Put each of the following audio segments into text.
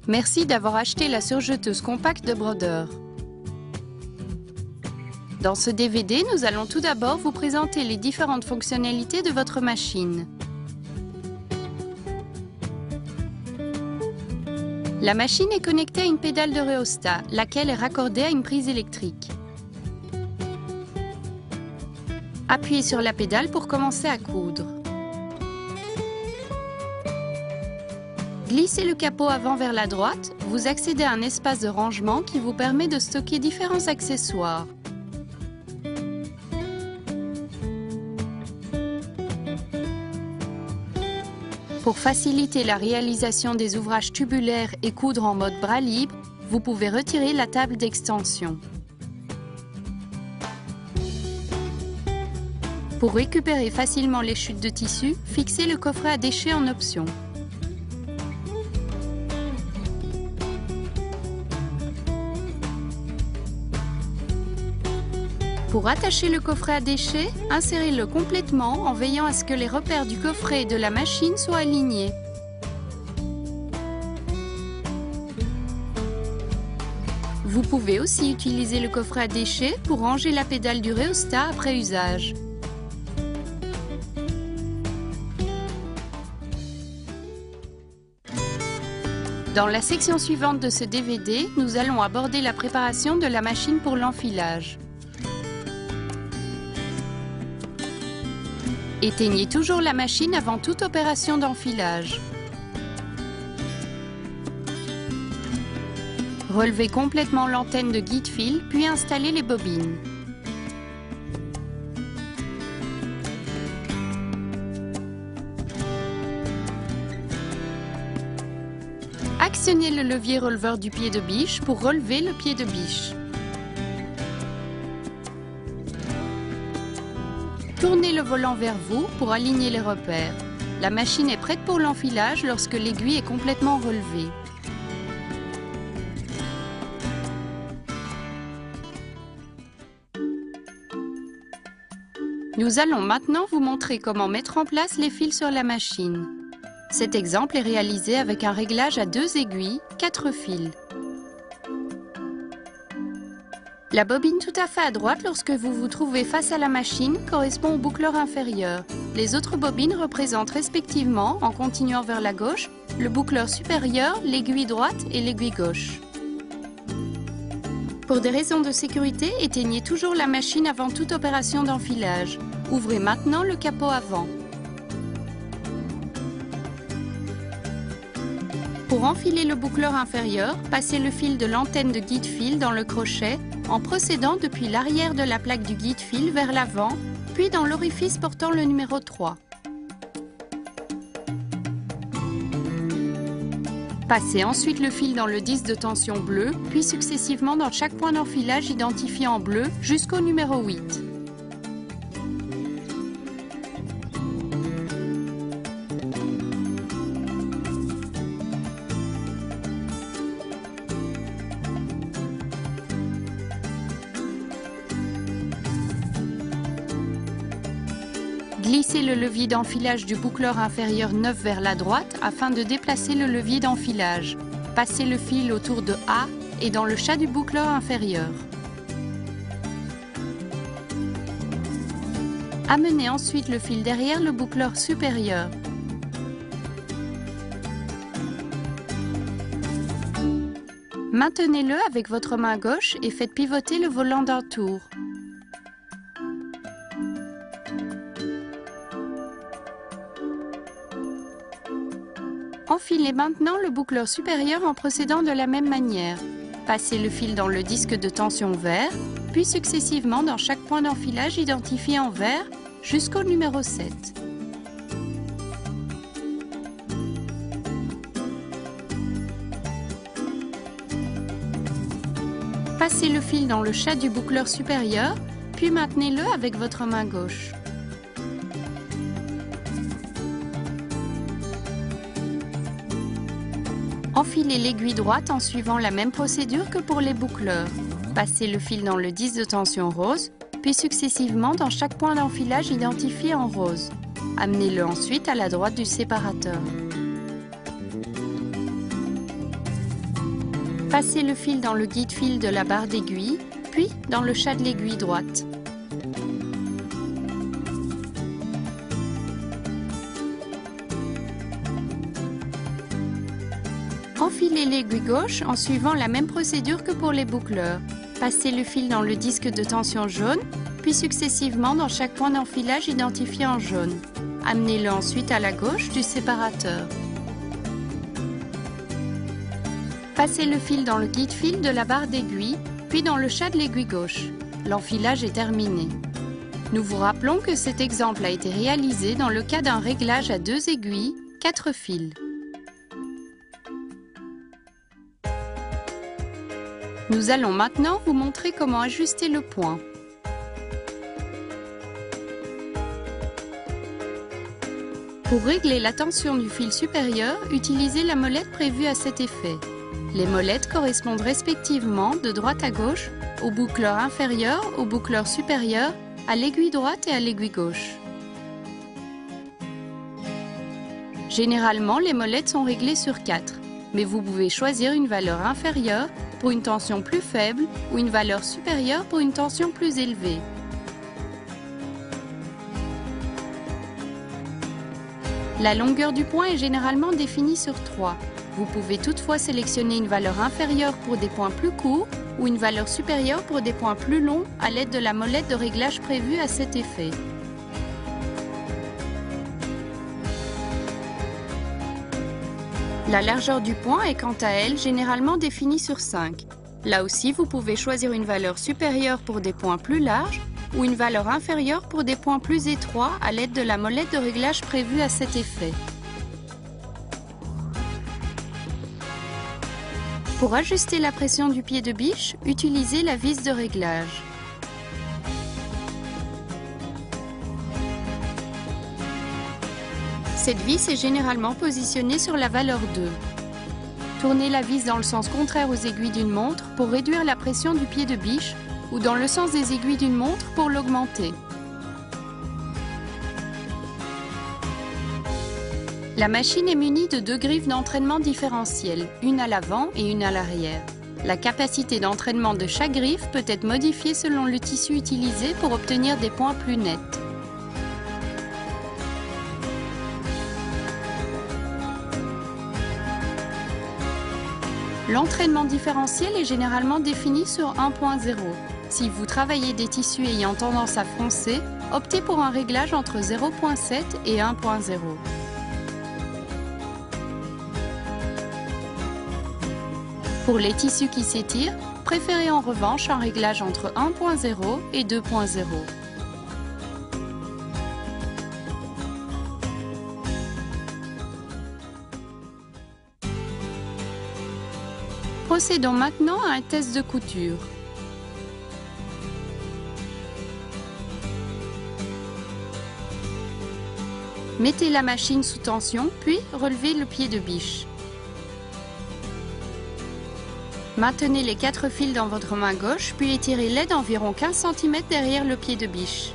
Merci d'avoir acheté la surjeteuse compacte de Brodeur. Dans ce DVD, nous allons tout d'abord vous présenter les différentes fonctionnalités de votre machine. La machine est connectée à une pédale de rhéostat, laquelle est raccordée à une prise électrique. Appuyez sur la pédale pour commencer à coudre. Glissez le capot avant vers la droite, vous accédez à un espace de rangement qui vous permet de stocker différents accessoires. Pour faciliter la réalisation des ouvrages tubulaires et coudre en mode bras libre, vous pouvez retirer la table d'extension. Pour récupérer facilement les chutes de tissu, fixez le coffret à déchets en option. Pour attacher le coffret à déchets, insérez-le complètement en veillant à ce que les repères du coffret et de la machine soient alignés. Vous pouvez aussi utiliser le coffret à déchets pour ranger la pédale du rhéostat après usage. Dans la section suivante de ce DVD, nous allons aborder la préparation de la machine pour l'enfilage. Éteignez toujours la machine avant toute opération d'enfilage. Relevez complètement l'antenne de guide-fil, puis installez les bobines. Actionnez le levier releveur du pied de biche pour relever le pied de biche. Tournez le volant vers vous pour aligner les repères. La machine est prête pour l'enfilage lorsque l'aiguille est complètement relevée. Nous allons maintenant vous montrer comment mettre en place les fils sur la machine. Cet exemple est réalisé avec un réglage à 2 aiguilles, 4 fils. La bobine tout à fait à droite lorsque vous vous trouvez face à la machine correspond au boucleur inférieur. Les autres bobines représentent respectivement, en continuant vers la gauche, le boucleur supérieur, l'aiguille droite et l'aiguille gauche. Pour des raisons de sécurité, éteignez toujours la machine avant toute opération d'enfilage. Ouvrez maintenant le capot avant. Pour enfiler le boucleur inférieur, passez le fil de l'antenne de guide-fil dans le crochet en procédant depuis l'arrière de la plaque du guide-fil vers l'avant, puis dans l'orifice portant le numéro 3. Passez ensuite le fil dans le disque de tension bleu, puis successivement dans chaque point d'enfilage identifié en bleu jusqu'au numéro 8. Glissez le levier d'enfilage du boucleur inférieur 9 vers la droite afin de déplacer le levier d'enfilage. Passez le fil autour de A et dans le chat du boucleur inférieur. Amenez ensuite le fil derrière le boucleur supérieur. Maintenez-le avec votre main gauche et faites pivoter le volant d'un tour. Enfilez maintenant le boucleur supérieur en procédant de la même manière. Passez le fil dans le disque de tension vert, puis successivement dans chaque point d'enfilage identifié en vert jusqu'au numéro 7. Passez le fil dans le chat du boucleur supérieur, puis maintenez-le avec votre main gauche. Enfilez l'aiguille droite en suivant la même procédure que pour les boucleurs. Passez le fil dans le disque de tension rose, puis successivement dans chaque point d'enfilage identifié en rose. Amenez-le ensuite à la droite du séparateur. Passez le fil dans le guide-fil de la barre d'aiguille, puis dans le chat de l'aiguille droite. Enfilez l'aiguille gauche en suivant la même procédure que pour les boucleurs. Passez le fil dans le disque de tension jaune, puis successivement dans chaque point d'enfilage identifié en jaune. Amenez-le ensuite à la gauche du séparateur. Passez le fil dans le guide-fil de la barre d'aiguille, puis dans le chat de l'aiguille gauche. L'enfilage est terminé. Nous vous rappelons que cet exemple a été réalisé dans le cas d'un réglage à 2 aiguilles, 4 fils. Nous allons maintenant vous montrer comment ajuster le point. Pour régler la tension du fil supérieur, utilisez la molette prévue à cet effet. Les molettes correspondent respectivement de droite à gauche, au boucleur inférieur, au boucleur supérieur, à l'aiguille droite et à l'aiguille gauche. Généralement, les molettes sont réglées sur 4, mais vous pouvez choisir une valeur inférieure pour une tension plus faible ou une valeur supérieure pour une tension plus élevée. La longueur du point est généralement définie sur 3. Vous pouvez toutefois sélectionner une valeur inférieure pour des points plus courts ou une valeur supérieure pour des points plus longs à l'aide de la molette de réglage prévue à cet effet. La largeur du point est quant à elle généralement définie sur 5. Là aussi, vous pouvez choisir une valeur supérieure pour des points plus larges ou une valeur inférieure pour des points plus étroits à l'aide de la molette de réglage prévue à cet effet. Pour ajuster la pression du pied de biche, utilisez la vis de réglage. Cette vis est généralement positionnée sur la valeur 2. Tournez la vis dans le sens contraire aux aiguilles d'une montre pour réduire la pression du pied de biche ou dans le sens des aiguilles d'une montre pour l'augmenter. La machine est munie de 2 griffes d'entraînement différentielles, une à l'avant et une à l'arrière. La capacité d'entraînement de chaque griffe peut être modifiée selon le tissu utilisé pour obtenir des points plus nets. L'entraînement différentiel est généralement défini sur 1.0. Si vous travaillez des tissus ayant tendance à froncer, optez pour un réglage entre 0.7 et 1.0. Pour les tissus qui s'étirent, préférez en revanche un réglage entre 1.0 et 2.0. Procédons maintenant à un test de couture. Mettez la machine sous tension, puis relevez le pied de biche. Maintenez les 4 fils dans votre main gauche, puis étirez-les d'environ 15 cm derrière le pied de biche.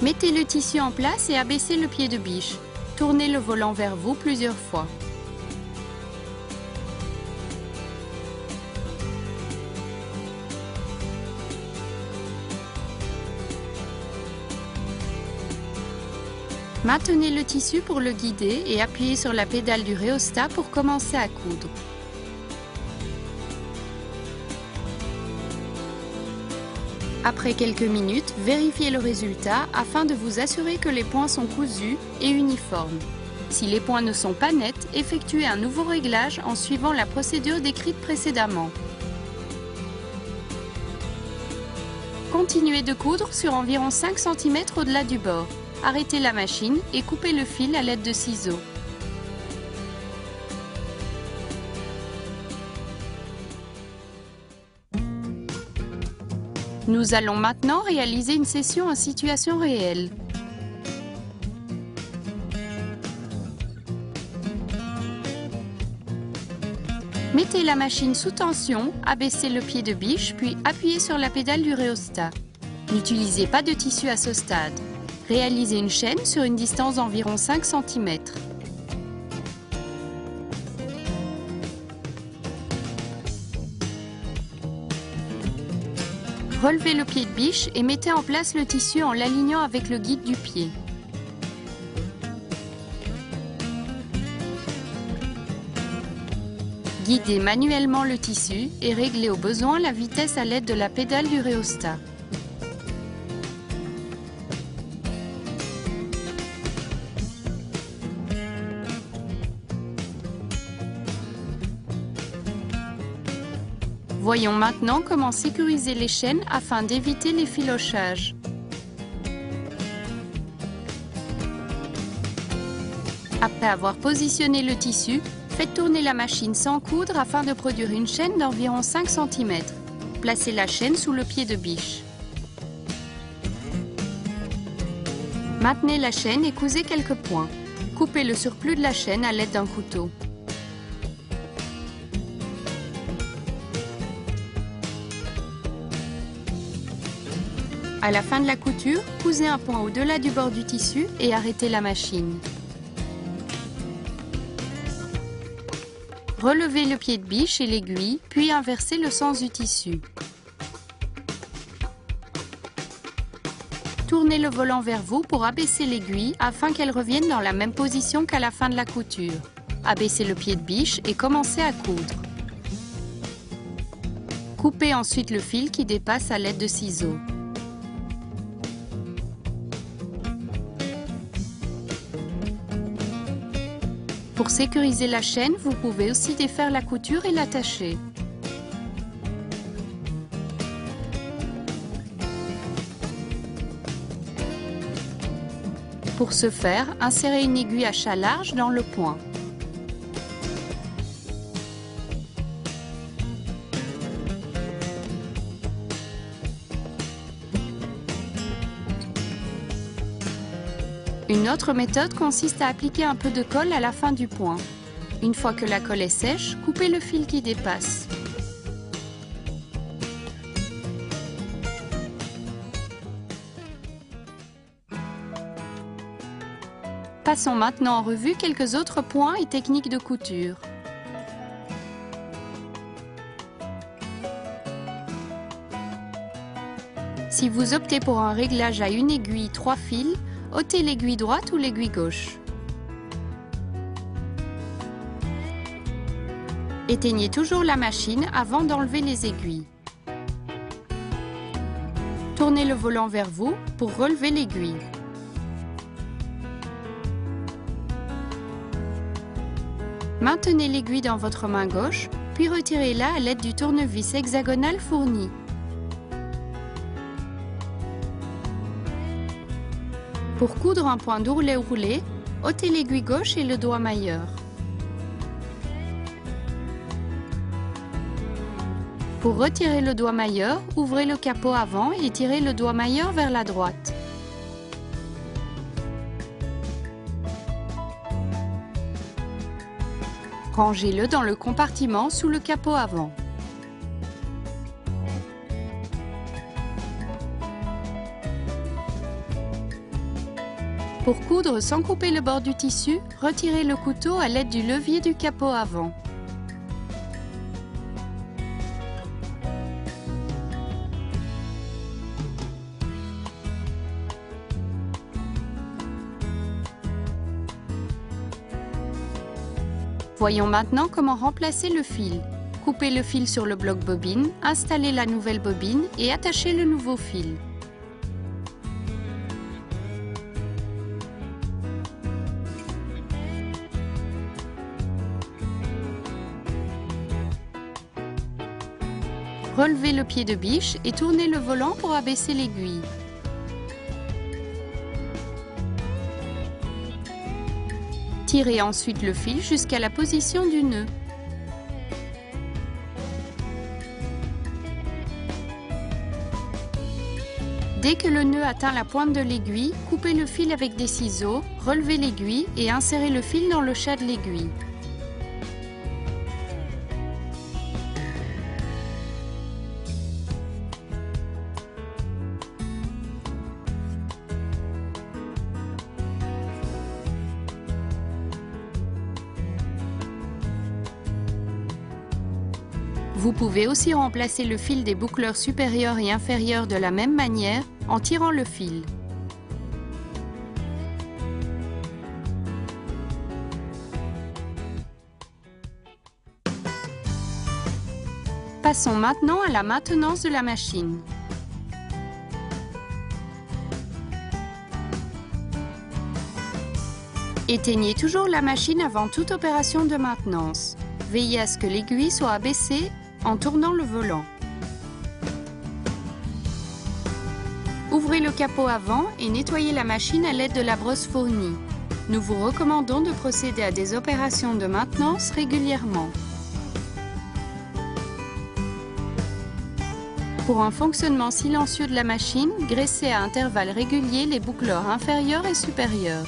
Mettez le tissu en place et abaissez le pied de biche. Tournez le volant vers vous plusieurs fois. Maintenez le tissu pour le guider et appuyez sur la pédale du rhéostat pour commencer à coudre. Après quelques minutes, vérifiez le résultat afin de vous assurer que les points sont cousus et uniformes. Si les points ne sont pas nets, effectuez un nouveau réglage en suivant la procédure décrite précédemment. Continuez de coudre sur environ 5 cm au-delà du bord. Arrêtez la machine et coupez le fil à l'aide de ciseaux. Nous allons maintenant réaliser une session en situation réelle. Mettez la machine sous tension, abaissez le pied de biche, puis appuyez sur la pédale du rhéostat. N'utilisez pas de tissu à ce stade. Réalisez une chaîne sur une distance d'environ 5 cm. Relevez le pied de biche et mettez en place le tissu en l'alignant avec le guide du pied. Guidez manuellement le tissu et réglez au besoin la vitesse à l'aide de la pédale du rhéostat. Voyons maintenant comment sécuriser les chaînes afin d'éviter les filochages. Après avoir positionné le tissu, faites tourner la machine sans coudre afin de produire une chaîne d'environ 5 cm. Placez la chaîne sous le pied de biche. Maintenez la chaîne et cousez quelques points. Coupez le surplus de la chaîne à l'aide d'un couteau. À la fin de la couture, cousez un point au-delà du bord du tissu et arrêtez la machine. Relevez le pied de biche et l'aiguille, puis inversez le sens du tissu. Tournez le volant vers vous pour abaisser l'aiguille afin qu'elle revienne dans la même position qu'à la fin de la couture. Abaissez le pied de biche et commencez à coudre. Coupez ensuite le fil qui dépasse à l'aide de ciseaux. Pour sécuriser la chaîne, vous pouvez aussi défaire la couture et l'attacher. Pour ce faire, insérez une aiguille à chat large dans le point. Une autre méthode consiste à appliquer un peu de colle à la fin du point. Une fois que la colle est sèche, coupez le fil qui dépasse. Passons maintenant en revue quelques autres points et techniques de couture. Si vous optez pour un réglage à une aiguille 3 fils, ôtez l'aiguille droite ou l'aiguille gauche. Éteignez toujours la machine avant d'enlever les aiguilles. Tournez le volant vers vous pour relever l'aiguille. Maintenez l'aiguille dans votre main gauche, puis retirez-la à l'aide du tournevis hexagonal fourni. Pour coudre un point d'ourlet roulé, ôtez l'aiguille gauche et le doigt mailleur. Pour retirer le doigt mailleur, ouvrez le capot avant et tirez le doigt mailleur vers la droite. Rangez-le dans le compartiment sous le capot avant. Pour coudre sans couper le bord du tissu, retirez le couteau à l'aide du levier du capot avant. Voyons maintenant comment remplacer le fil. Coupez le fil sur le bloc bobine, installez la nouvelle bobine et attachez le nouveau fil. Relevez le pied de biche et tournez le volant pour abaisser l'aiguille. Tirez ensuite le fil jusqu'à la position du nœud. Dès que le nœud atteint la pointe de l'aiguille, coupez le fil avec des ciseaux, relevez l'aiguille et insérez le fil dans le chat de l'aiguille. Vous pouvez aussi remplacer le fil des boucleurs supérieurs et inférieurs de la même manière en tirant le fil. Passons maintenant à la maintenance de la machine. Éteignez toujours la machine avant toute opération de maintenance. Veillez à ce que l'aiguille soit abaissée en tournant le volant. Ouvrez le capot avant et nettoyez la machine à l'aide de la brosse fournie. Nous vous recommandons de procéder à des opérations de maintenance régulièrement. Pour un fonctionnement silencieux de la machine, graissez à intervalles réguliers les boucleurs inférieurs et supérieurs.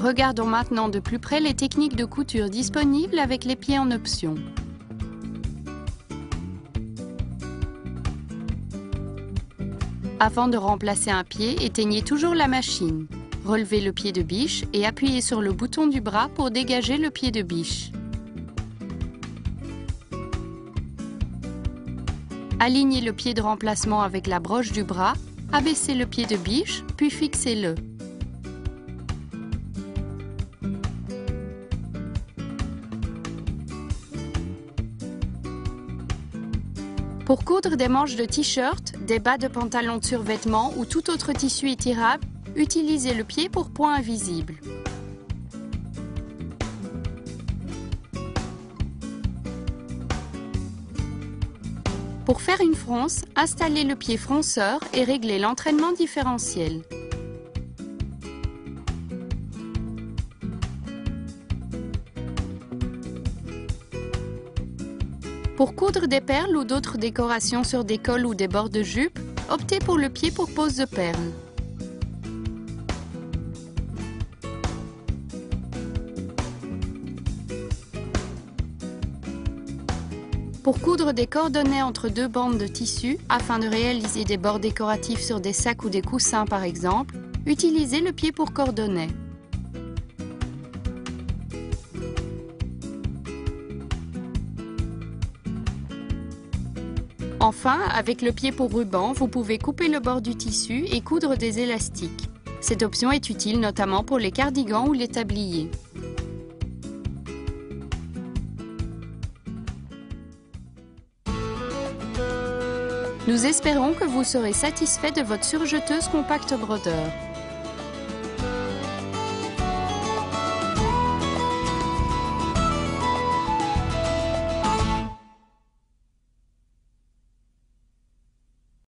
Regardons maintenant de plus près les techniques de couture disponibles avec les pieds en option. Avant de remplacer un pied, éteignez toujours la machine. Relevez le pied de biche et appuyez sur le bouton du bras pour dégager le pied de biche. Alignez le pied de remplacement avec la broche du bras, abaissez le pied de biche, puis fixez-le. Pour coudre des manches de t-shirt, des bas de pantalon de survêtement ou tout autre tissu étirable, utilisez le pied pour point invisible. Pour faire une fronce, installez le pied fronceur et réglez l'entraînement différentiel. Pour coudre des perles ou d'autres décorations sur des cols ou des bords de jupe, optez pour le pied pour pose de perles. Pour coudre des cordonnets entre deux bandes de tissu, afin de réaliser des bords décoratifs sur des sacs ou des coussins par exemple, utilisez le pied pour cordonnet. Enfin, avec le pied pour ruban, vous pouvez couper le bord du tissu et coudre des élastiques. Cette option est utile notamment pour les cardigans ou les tabliers. Nous espérons que vous serez satisfait de votre surjeteuse compact brodeur.